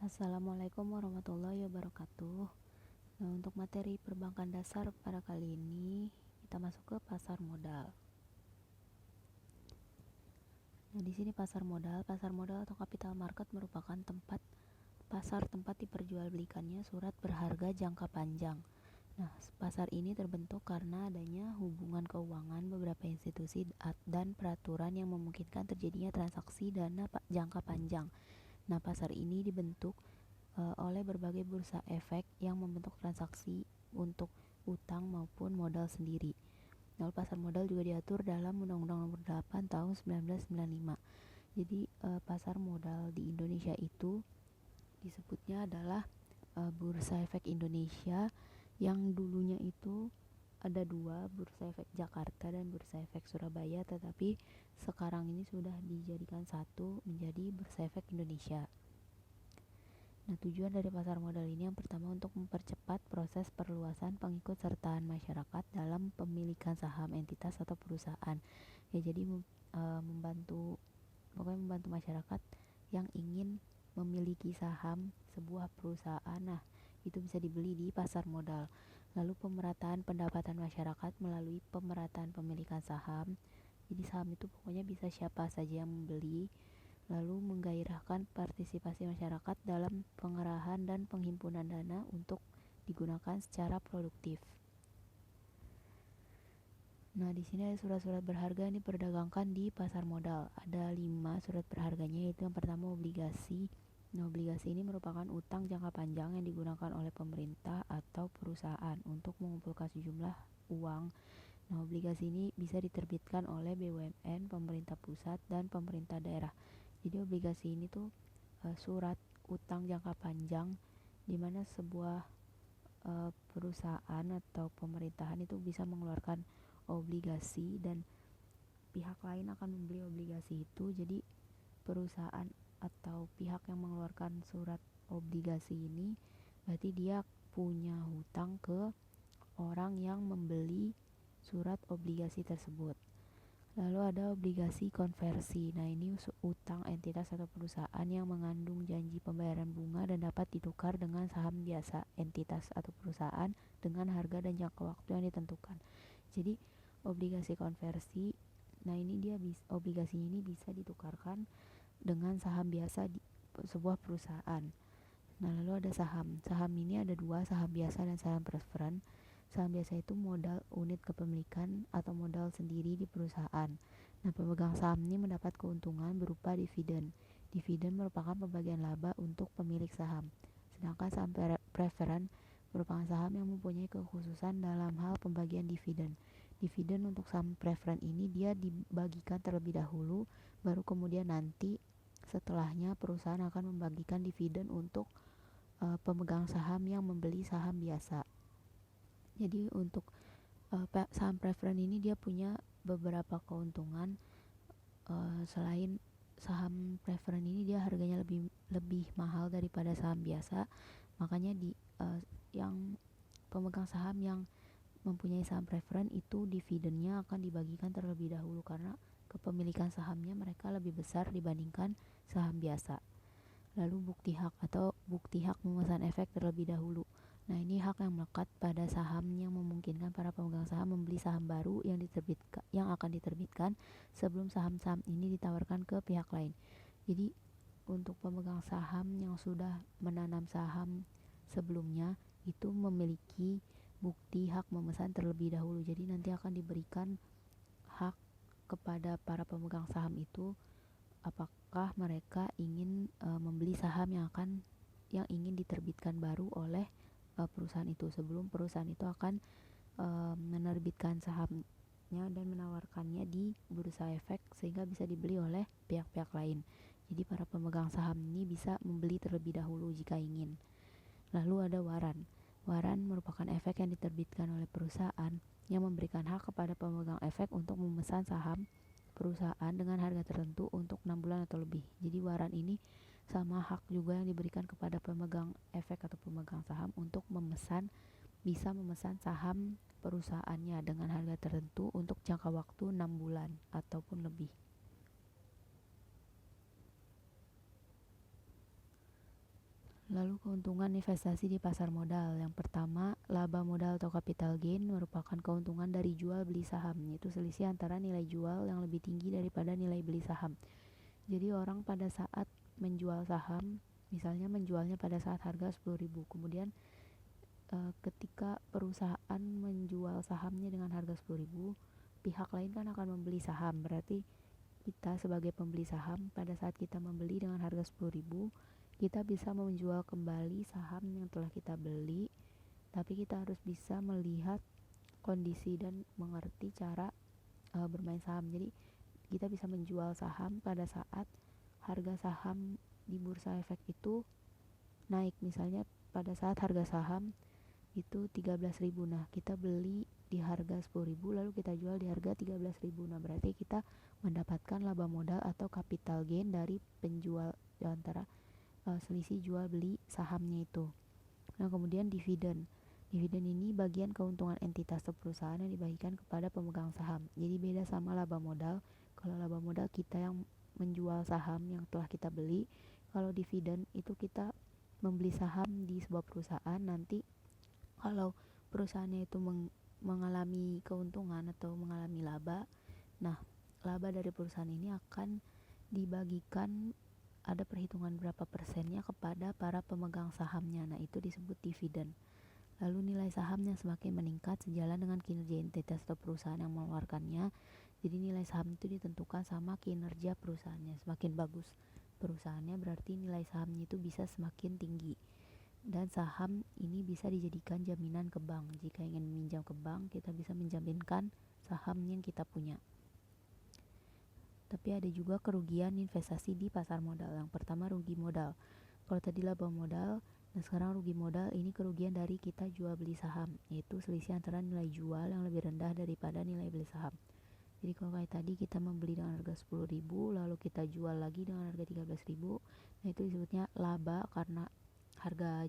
Assalamualaikum warahmatullahi wabarakatuh. Nah, untuk materi perbankan dasar pada kali ini kita masuk ke pasar modal. Nah, di sini pasar modal atau capital market merupakan pasar tempat diperjualbelikannya surat berharga jangka panjang. Nah, pasar ini terbentuk karena adanya hubungan keuangan beberapa institusi dan peraturan yang memungkinkan terjadinya transaksi dana jangka panjang. Nah, pasar ini dibentuk oleh berbagai bursa efek yang membentuk transaksi untuk utang maupun modal sendiri. Lalu pasar modal juga diatur dalam Undang-Undang Nomor 8 Tahun 1995. Jadi pasar modal di Indonesia itu disebutnya adalah Bursa Efek Indonesia, yang dulunya itu ada dua, Bursa Efek Jakarta dan Bursa Efek Surabaya, tetapi sekarang ini sudah dijadikan satu menjadi Bursa Efek Indonesia. Nah, tujuan dari pasar modal ini yang pertama untuk mempercepat proses perluasan pengikutsertaan masyarakat dalam pemilikan saham entitas atau perusahaan. Ya, jadi membantu masyarakat yang ingin memiliki saham sebuah perusahaan. Nah, itu bisa dibeli di pasar modal. Lalu pemerataan pendapatan masyarakat melalui pemerataan pemilikan saham. Jadi saham itu pokoknya bisa siapa saja yang membeli. Lalu menggairahkan partisipasi masyarakat dalam pengerahan dan penghimpunan dana untuk digunakan secara produktif. Nah, di sini ada surat-surat berharga yang diperdagangkan di pasar modal. Ada 5 surat berharganya, yaitu yang pertama obligasi. Nah, obligasi ini merupakan utang jangka panjang yang digunakan oleh pemerintah atau perusahaan untuk mengumpulkan sejumlah uang. Nah, obligasi ini bisa diterbitkan oleh BUMN, pemerintah pusat, dan pemerintah daerah. Jadi obligasi ini tuh surat utang jangka panjang di mana sebuah perusahaan atau pemerintahan itu bisa mengeluarkan obligasi dan pihak lain akan membeli obligasi itu. Jadi perusahaan atau pihak yang mengeluarkan surat obligasi ini berarti dia punya hutang ke orang yang membeli surat obligasi tersebut. Lalu ada obligasi konversi. Nah, ini utang entitas atau perusahaan yang mengandung janji pembayaran bunga dan dapat ditukar dengan saham biasa entitas atau perusahaan dengan harga dan jangka waktu yang ditentukan. Jadi obligasi konversi, nah ini dia obligasi ini bisa ditukarkan dengan saham biasa di sebuah perusahaan. Nah, lalu ada saham. Saham ini ada dua, saham biasa dan saham preferen. Saham biasa itu modal unit kepemilikan atau modal sendiri di perusahaan. Nah, pemegang saham ini mendapat keuntungan berupa dividen. Dividen merupakan pembagian laba untuk pemilik saham. Sedangkan saham preferen merupakan saham yang mempunyai kekhususan dalam hal pembagian dividen. Dividen untuk saham preferen ini dia dibagikan terlebih dahulu, baru kemudian nanti setelahnya perusahaan akan membagikan dividen untuk pemegang saham yang membeli saham biasa. Jadi untuk saham preferen ini dia punya beberapa keuntungan. Selain saham preferen ini dia harganya lebih mahal daripada saham biasa, makanya yang pemegang saham yang mempunyai saham preferen itu dividennya akan dibagikan terlebih dahulu karena kepemilikan sahamnya mereka lebih besar dibandingkan saham biasa. Lalu bukti hak memesan efek terlebih dahulu. Nah, ini hak yang melekat pada saham yang memungkinkan para pemegang saham membeli saham baru yang akan diterbitkan sebelum saham-saham ini ditawarkan ke pihak lain. Jadi untuk pemegang saham yang sudah menanam saham sebelumnya itu memiliki bukti hak memesan terlebih dahulu. Jadi nanti akan diberikan hak kepada para pemegang saham itu apakah mereka ingin membeli saham yang ingin diterbitkan baru oleh perusahaan itu sebelum perusahaan itu akan menerbitkan sahamnya dan menawarkannya di bursa efek sehingga bisa dibeli oleh pihak-pihak lain. Jadi para pemegang saham ini bisa membeli terlebih dahulu jika ingin. Lalu ada waran. Waran merupakan efek yang diterbitkan oleh perusahaan yang memberikan hak kepada pemegang efek untuk memesan saham perusahaan dengan harga tertentu untuk 6 bulan atau lebih. Jadi waran ini sama hak juga yang diberikan kepada pemegang efek atau pemegang saham untuk bisa memesan saham perusahaannya dengan harga tertentu untuk jangka waktu 6 bulan ataupun lebih. Lalu keuntungan investasi di pasar modal. Yang pertama, laba modal atau capital gain merupakan keuntungan dari jual beli saham, yaitu selisih antara nilai jual yang lebih tinggi daripada nilai beli saham. Jadi orang pada saat menjual saham, misalnya menjualnya pada saat harga 10.000, kemudian ketika perusahaan menjual sahamnya dengan harga 10.000, pihak lain kan akan membeli saham. Berarti kita sebagai pembeli saham, pada saat kita membeli dengan harga 10.000, kita bisa menjual kembali saham yang telah kita beli, tapi kita harus bisa melihat kondisi dan mengerti cara bermain saham. Jadi kita bisa menjual saham pada saat harga saham di bursa efek itu naik. Misalnya pada saat harga saham itu 13.000, nah kita beli di harga 10.000 lalu kita jual di harga 13.000. Nah berarti kita mendapatkan laba modal atau capital gain dari penjual antara selisih jual beli sahamnya itu. Nah kemudian dividen ini bagian keuntungan entitas atau perusahaan yang dibagikan kepada pemegang saham. Jadi beda sama laba modal. Kalau laba modal kita yang menjual saham yang telah kita beli, kalau dividen itu kita membeli saham di sebuah perusahaan. Nanti kalau perusahaannya itu mengalami keuntungan atau mengalami laba, nah laba dari perusahaan ini akan dibagikan, ada perhitungan berapa persennya kepada para pemegang sahamnya. Nah itu disebut dividen. Lalu nilai saham yang semakin meningkat sejalan dengan kinerja entitas atau perusahaan yang mengeluarkannya. Jadi nilai saham itu ditentukan sama kinerja perusahaannya. Semakin bagus perusahaannya berarti nilai sahamnya itu bisa semakin tinggi. Dan saham ini bisa dijadikan jaminan ke bank. Jika ingin meminjam ke bank, kita bisa menjaminkan saham yang kita punya. Tapi ada juga kerugian investasi di pasar modal. Yang pertama, rugi modal. Kalau tadi laba modal, nah sekarang rugi modal, ini kerugian dari kita jual beli saham, yaitu selisih antara nilai jual yang lebih rendah daripada nilai beli saham. Jadi kalau kayak tadi kita membeli dengan harga 10.000 lalu kita jual lagi dengan harga 13.000, nah itu disebutnya laba karena harga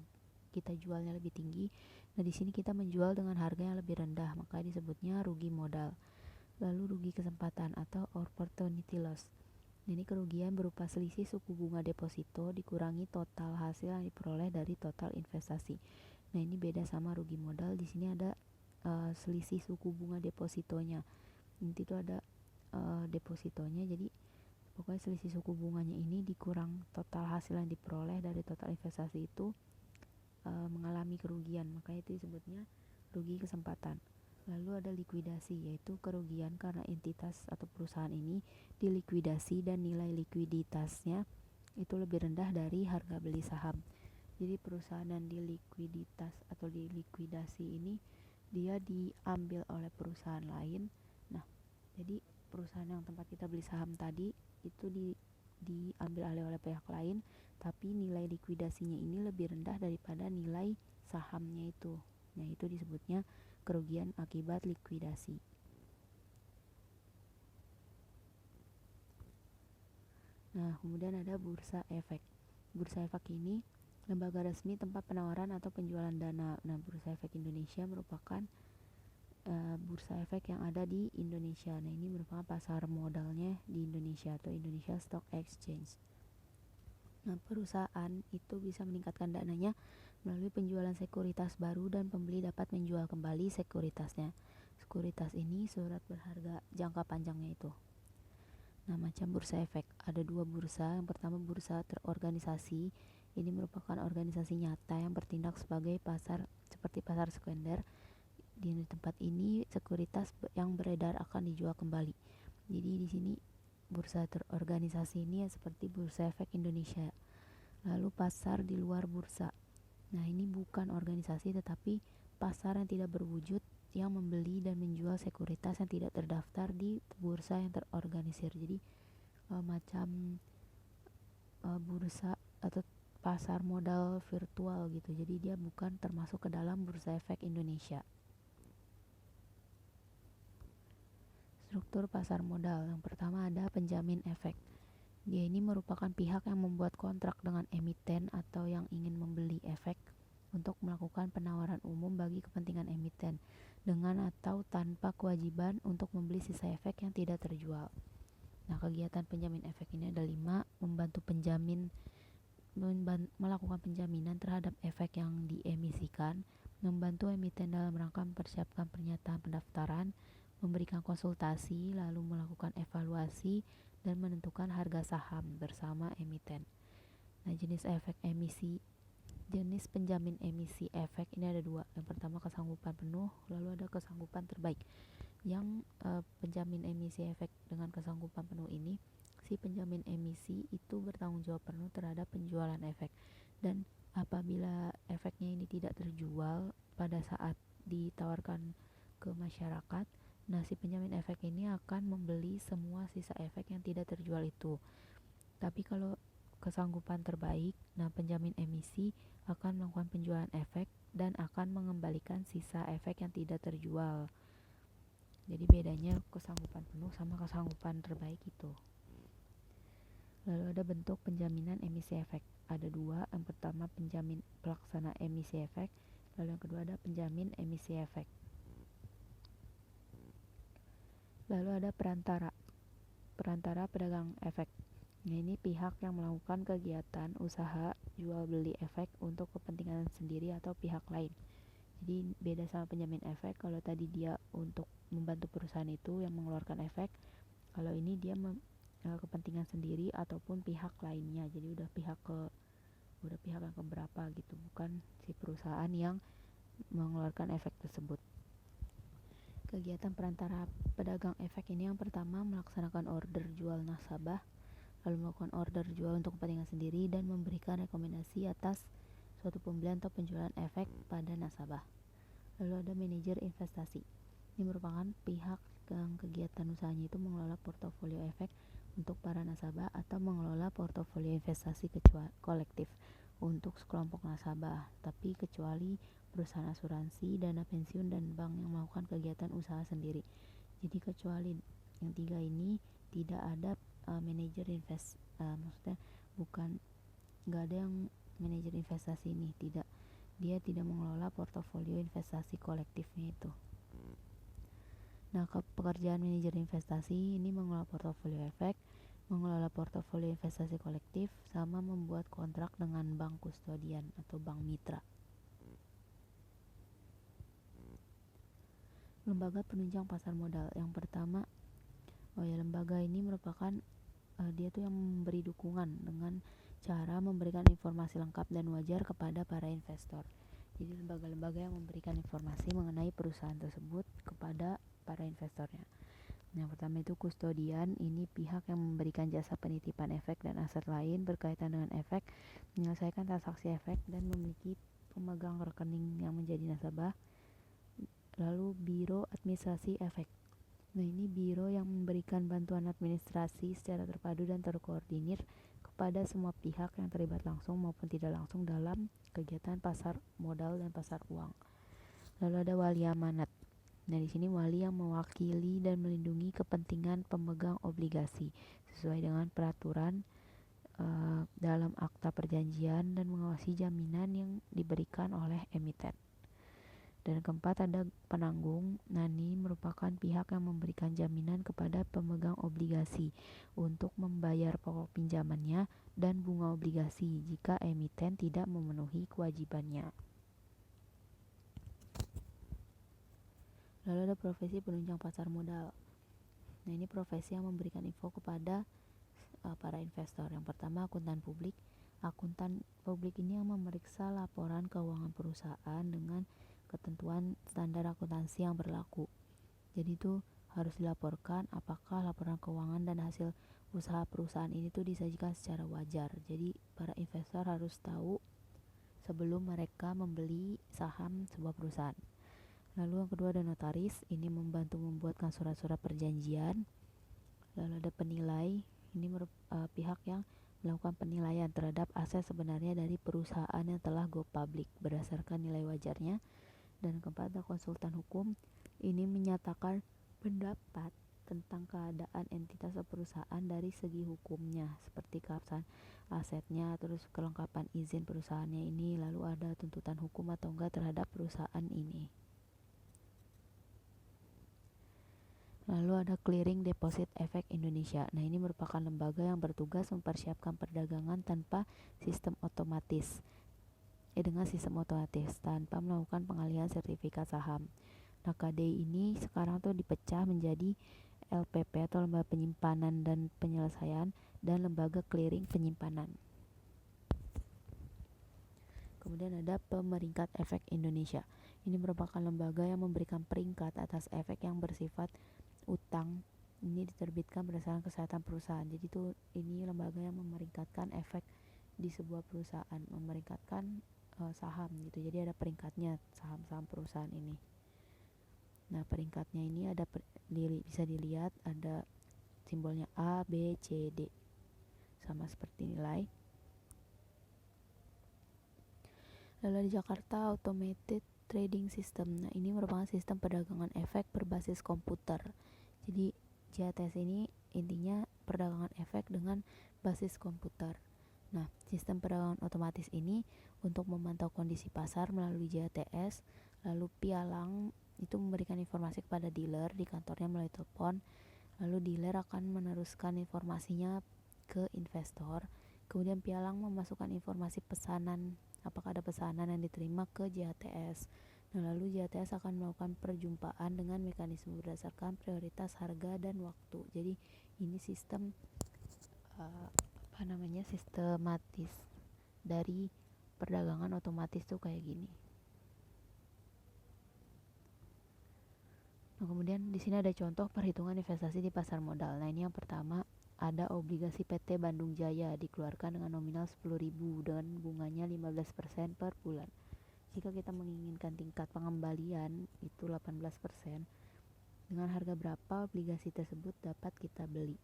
kita jualnya lebih tinggi. Nah di sini kita menjual dengan harga yang lebih rendah, maka disebutnya rugi modal. Lalu rugi kesempatan atau opportunity loss. Ini kerugian berupa selisih suku bunga deposito dikurangi total hasil yang diperoleh dari total investasi. Nah ini beda sama rugi modal. Di sini ada selisih suku bunga depositonya. Nanti itu ada depositonya. Jadi pokoknya selisih suku bunganya ini dikurang total hasil yang diperoleh dari total investasi itu mengalami kerugian, maka itu disebutnya rugi kesempatan. Lalu ada likuidasi, yaitu kerugian karena entitas atau perusahaan ini dilikuidasi dan nilai likuiditasnya itu lebih rendah dari harga beli saham. Jadi perusahaan yang dilikuiditas atau dilikuidasi ini dia diambil oleh perusahaan lain. Nah jadi perusahaan yang tempat kita beli saham tadi itu diambil alih oleh pihak lain, tapi nilai likuidasinya ini lebih rendah daripada nilai sahamnya itu. Nah itu disebutnya kerugian akibat likuidasi. Nah kemudian ada bursa efek. Bursa efek ini lembaga resmi tempat penawaran atau penjualan dana. Nah Bursa Efek Indonesia merupakan bursa efek yang ada di Indonesia. Nah ini merupakan pasar modalnya di Indonesia atau Indonesia Stock Exchange. Nah perusahaan itu bisa meningkatkan dananya melalui penjualan sekuritas baru dan pembeli dapat menjual kembali sekuritasnya. Sekuritas ini surat berharga jangka panjangnya itu. Nah macam bursa efek ada dua bursa. Yang pertama bursa terorganisasi. Ini merupakan organisasi nyata yang bertindak sebagai pasar seperti pasar sekunder. Di tempat ini sekuritas yang beredar akan dijual kembali. Jadi di sini bursa terorganisasi ini ya seperti Bursa Efek Indonesia. Lalu pasar di luar bursa. Nah ini bukan organisasi tetapi pasar yang tidak berwujud yang membeli dan menjual sekuritas yang tidak terdaftar di bursa yang terorganisir. Jadi macam bursa atau pasar modal virtual gitu. Jadi dia bukan termasuk ke dalam Bursa Efek Indonesia. Struktur pasar modal. Yang pertama ada penjamin efek. Dia ini merupakan pihak yang membuat kontrak dengan emiten atau yang ingin membeli efek untuk melakukan penawaran umum bagi kepentingan emiten dengan atau tanpa kewajiban untuk membeli sisa efek yang tidak terjual. Nah kegiatan penjamin efek ini ada 5. Membantu penjamin melakukan penjaminan terhadap efek yang diemisikan, membantu emiten dalam rangka mempersiapkan pernyataan pendaftaran, memberikan konsultasi, lalu melakukan evaluasi, dan menentukan harga saham bersama emiten. Nah, jenis penjamin emisi efek ini ada dua. Yang pertama kesanggupan penuh, lalu ada kesanggupan terbaik. Yang penjamin emisi efek dengan kesanggupan penuh ini, si penjamin emisi itu bertanggung jawab penuh terhadap penjualan efek, dan apabila efeknya ini tidak terjual pada saat ditawarkan ke masyarakat, nah si penjamin efek ini akan membeli semua sisa efek yang tidak terjual itu. Tapi kalau kesanggupan terbaik, nah penjamin emisi akan melakukan penjualan efek dan akan mengembalikan sisa efek yang tidak terjual. Jadi bedanya kesanggupan penuh sama kesanggupan terbaik itu. Lalu ada bentuk penjaminan emisi efek. Ada dua. Yang pertama penjamin pelaksana emisi efek, lalu yang kedua ada penjamin emisi efek. Lalu ada perantara pedagang efek. Nah, ini pihak yang melakukan kegiatan usaha jual beli efek untuk kepentingan sendiri atau pihak lain. Jadi beda sama penjamin efek, kalau tadi dia untuk membantu perusahaan itu yang mengeluarkan efek, kalau ini dia kepentingan sendiri ataupun pihak lainnya. Jadi udah pihak yang keberapa gitu, bukan si perusahaan yang mengeluarkan efek tersebut. Kegiatan perantara pedagang efek ini yang pertama melaksanakan order jual nasabah, lalu melakukan order jual untuk kepentingan sendiri dan memberikan rekomendasi atas suatu pembelian atau penjualan efek pada nasabah. Lalu ada manajer investasi. Ini merupakan pihak yang kegiatan usahanya itu mengelola portofolio efek untuk para nasabah atau mengelola portofolio investasi kolektif untuk sekelompok nasabah, tapi kecuali perusahaan asuransi, dana pensiun, dan bank yang melakukan kegiatan usaha sendiri. Jadi kecuali yang tiga ini tidak ada manajer maksudnya bukan, nggak ada yang manajer investasi ini, dia tidak mengelola portofolio investasi kolektifnya itu. Nah, pekerjaan manajer investasi ini mengelola portofolio efek, mengelola portofolio investasi kolektif, sama membuat kontrak dengan bank kustodian atau bank mitra. Lembaga penunjang pasar modal. Yang pertama, lembaga ini merupakan dia tuh yang memberi dukungan dengan cara memberikan informasi lengkap dan wajar kepada para investor. Jadi lembaga-lembaga yang memberikan informasi mengenai perusahaan tersebut kepada para investornya. Yang pertama itu kustodian, ini pihak yang memberikan jasa penitipan efek dan aset lain berkaitan dengan efek, menyelesaikan transaksi efek dan memiliki pemegang rekening yang menjadi nasabah. Lalu biro administrasi efek. Nah, ini biro yang memberikan bantuan administrasi secara terpadu dan terkoordinir kepada semua pihak yang terlibat langsung maupun tidak langsung dalam kegiatan pasar modal dan pasar uang. Lalu ada wali amanat. Nah, di sini wali yang mewakili dan melindungi kepentingan pemegang obligasi sesuai dengan peraturan dalam akta perjanjian dan mengawasi jaminan yang diberikan oleh emiten. Dan keempat ada penanggung. Nah, ini merupakan pihak yang memberikan jaminan kepada pemegang obligasi untuk membayar pokok pinjamannya dan bunga obligasi jika emiten tidak memenuhi kewajibannya. Lalu ada profesi penunjang pasar modal. Nah, ini profesi yang memberikan info kepada para investor. Yang pertama akuntan publik. Akuntan publik ini yang memeriksa laporan keuangan perusahaan dengan ketentuan standar akuntansi yang berlaku. Jadi itu harus dilaporkan apakah laporan keuangan dan hasil usaha perusahaan ini tuh disajikan secara wajar. Jadi para investor harus tahu sebelum mereka membeli saham sebuah perusahaan. Lalu yang kedua ada notaris, ini membantu membuatkan surat-surat perjanjian. Lalu ada penilai, ini pihak yang melakukan penilaian terhadap aset sebenarnya dari perusahaan yang telah go public berdasarkan nilai wajarnya. Dan keempat ada konsultan hukum, ini menyatakan pendapat tentang keadaan entitas atau perusahaan dari segi hukumnya, seperti keabsahan asetnya, terus kelengkapan izin perusahaannya ini, lalu ada tuntutan hukum atau enggak terhadap perusahaan ini. Lalu ada Clearing Deposit Efek Indonesia. Nah, ini merupakan lembaga yang bertugas mempersiapkan perdagangan tanpa sistem otomatis. Dengan sistem otomatis tanpa melakukan pengalihan sertifikat saham. Nah, KDI ini sekarang tuh dipecah menjadi LPP atau Lembaga Penyimpanan dan Penyelesaian dan Lembaga Clearing Penyimpanan. Kemudian ada Pemeringkat Efek Indonesia. Ini merupakan lembaga yang memberikan peringkat atas efek yang bersifat utang. Ini diterbitkan berdasarkan kesehatan perusahaan. Jadi tuh ini lembaga yang memeringkatkan efek di sebuah perusahaan, memeringkatkan saham gitu. Jadi ada peringkatnya saham-saham perusahaan ini. Nah, peringkatnya ini ada bisa dilihat ada simbolnya A, B, C, D. Sama seperti nilai. Lalu di Jakarta Automated Trading System. Nah, ini merupakan sistem perdagangan efek berbasis komputer. Jadi JATS ini intinya perdagangan efek dengan basis komputer. Nah, sistem perdagangan otomatis ini untuk memantau kondisi pasar melalui JATS. Lalu pialang itu memberikan informasi kepada dealer di kantornya melalui telepon. Lalu dealer akan meneruskan informasinya ke investor. Kemudian pialang memasukkan informasi pesanan, apakah ada pesanan yang diterima ke JATS. Nah, lalu JATS akan melakukan perjumpaan dengan mekanisme berdasarkan prioritas harga dan waktu. Jadi ini sistem sistematis dari perdagangan otomatis tuh kayak gini. Nah, kemudian di sini ada contoh perhitungan investasi di pasar modal. Nah, ini yang pertama ada obligasi PT Bandung Jaya dikeluarkan dengan nominal 10.000 dengan bunganya 15% per bulan. Jika kita menginginkan tingkat pengembalian itu 18%, dengan harga berapa obligasi tersebut dapat kita beli.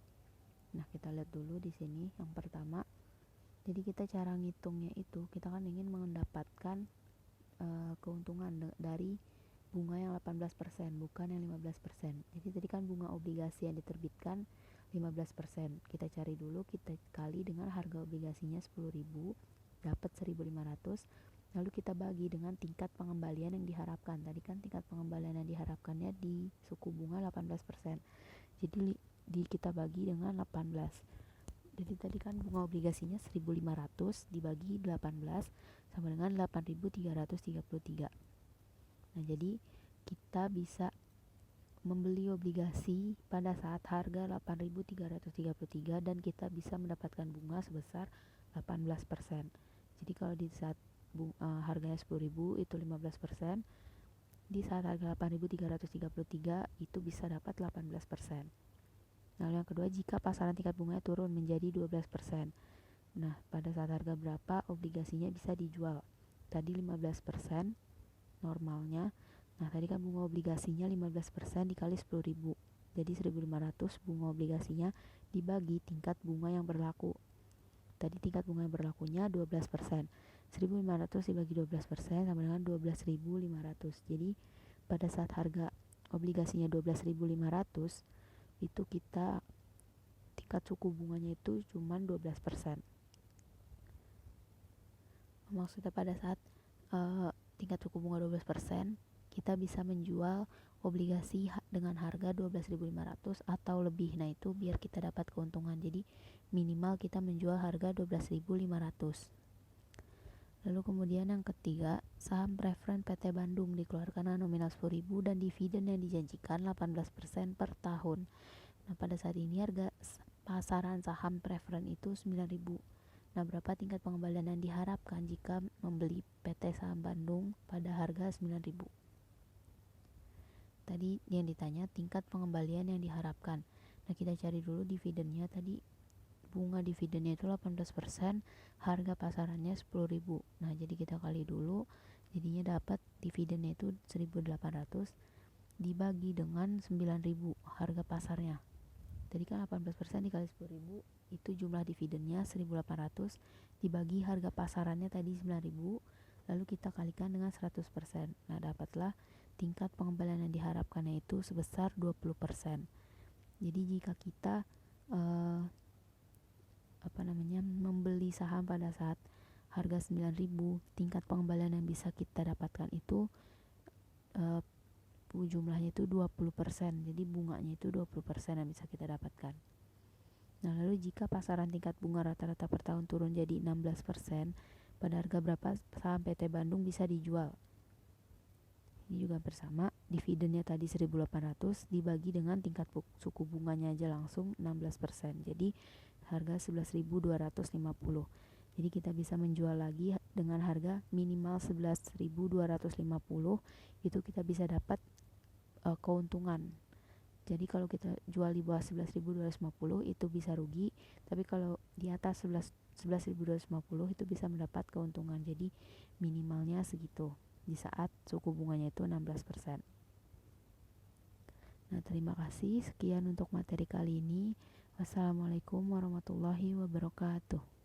Nah, kita lihat dulu di sini yang pertama. Jadi kita cara ngitungnya itu kita kan ingin mendapatkan keuntungan dari bunga yang 18% bukan yang 15%. Jadi tadi kan bunga obligasi yang diterbitkan 15%. Kita cari dulu, kita kali dengan harga obligasinya 10.000, dapat 1.500. Lalu kita bagi dengan tingkat pengembalian yang diharapkan. Tadi kan tingkat pengembalian yang diharapkannya di suku bunga 18%. Jadi kita bagi dengan 18. Jadi tadi kan bunga obligasinya 1.500 dibagi 18 sama dengan 8.333. Nah, jadi kita bisa membeli obligasi pada saat harga 8.333 dan kita bisa mendapatkan bunga sebesar 18%. Jadi kalau di saat harganya 10.000 itu 15%, di saat harga 8.333 itu bisa dapat 18%. Lalu yang kedua, jika pasaran tingkat bunganya turun menjadi 12%. Nah, pada saat harga berapa obligasinya bisa dijual? Tadi 15% normalnya. Nah, tadi kan bunga obligasinya 15% dikali 10.000. Jadi 1.500 bunga obligasinya dibagi tingkat bunga yang berlaku. Tadi tingkat bunga yang berlakunya 12%. 1.500 dibagi 12% sama dengan 12.500. Jadi pada saat harga obligasinya 12.500 itu kita tingkat suku bunganya itu cuma 12%. Maksudnya pada saat tingkat suku bunga 12%, kita bisa menjual obligasi dengan harga 12.500 atau lebih. Nah, itu biar kita dapat keuntungan. Jadi minimal kita menjual harga 12.500. Lalu kemudian yang ketiga, saham preferen PT Bandung dikeluarkan dengan nominal 10.000 dan dividen yang dijanjikan 18% per tahun. Nah, pada saat ini harga pasaran saham preferen itu 9.000. Nah, berapa tingkat pengembalian yang diharapkan jika membeli PT Saham Bandung pada harga 9.000? Tadi yang ditanya tingkat pengembalian yang diharapkan. Nah, kita cari dulu dividennya. Tadi bunga dividennya itu 18%, harga pasarannya 10.000. Nah, jadi kita kali dulu, jadinya dapat dividennya itu 1.800 dibagi dengan 9.000 harga pasarnya. Tadi kan 18% dikali 10.000 itu jumlah dividennya 1.800 dibagi harga pasarannya tadi 9.000, lalu kita kalikan dengan 100%. Nah, dapatlah tingkat pengembalian yang diharapkan yaitu sebesar 20%. Jadi jika kita membeli saham pada saat harga 9.000, tingkat pengembalian yang bisa kita dapatkan itu jumlahnya itu 20%, jadi bunganya itu 20% yang bisa kita dapatkan. Nah, lalu jika pasaran tingkat bunga rata-rata per tahun turun jadi 16%, pada harga berapa saham PT Bandung bisa dijual? Ini juga bersama, dividennya tadi 1.800 dibagi dengan tingkat suku bunganya aja langsung 16%. Jadi harga 11.250. Jadi kita bisa menjual lagi dengan harga minimal 11.250, itu kita bisa dapat keuntungan. Jadi kalau kita jual di bawah 11.250 itu bisa rugi, tapi kalau di atas 11.250 itu bisa mendapat keuntungan. Jadi minimalnya segitu di saat suku bunganya itu 16%. Nah, terima kasih. Sekian untuk materi kali ini. Wassalamualaikum warahmatullahi wabarakatuh.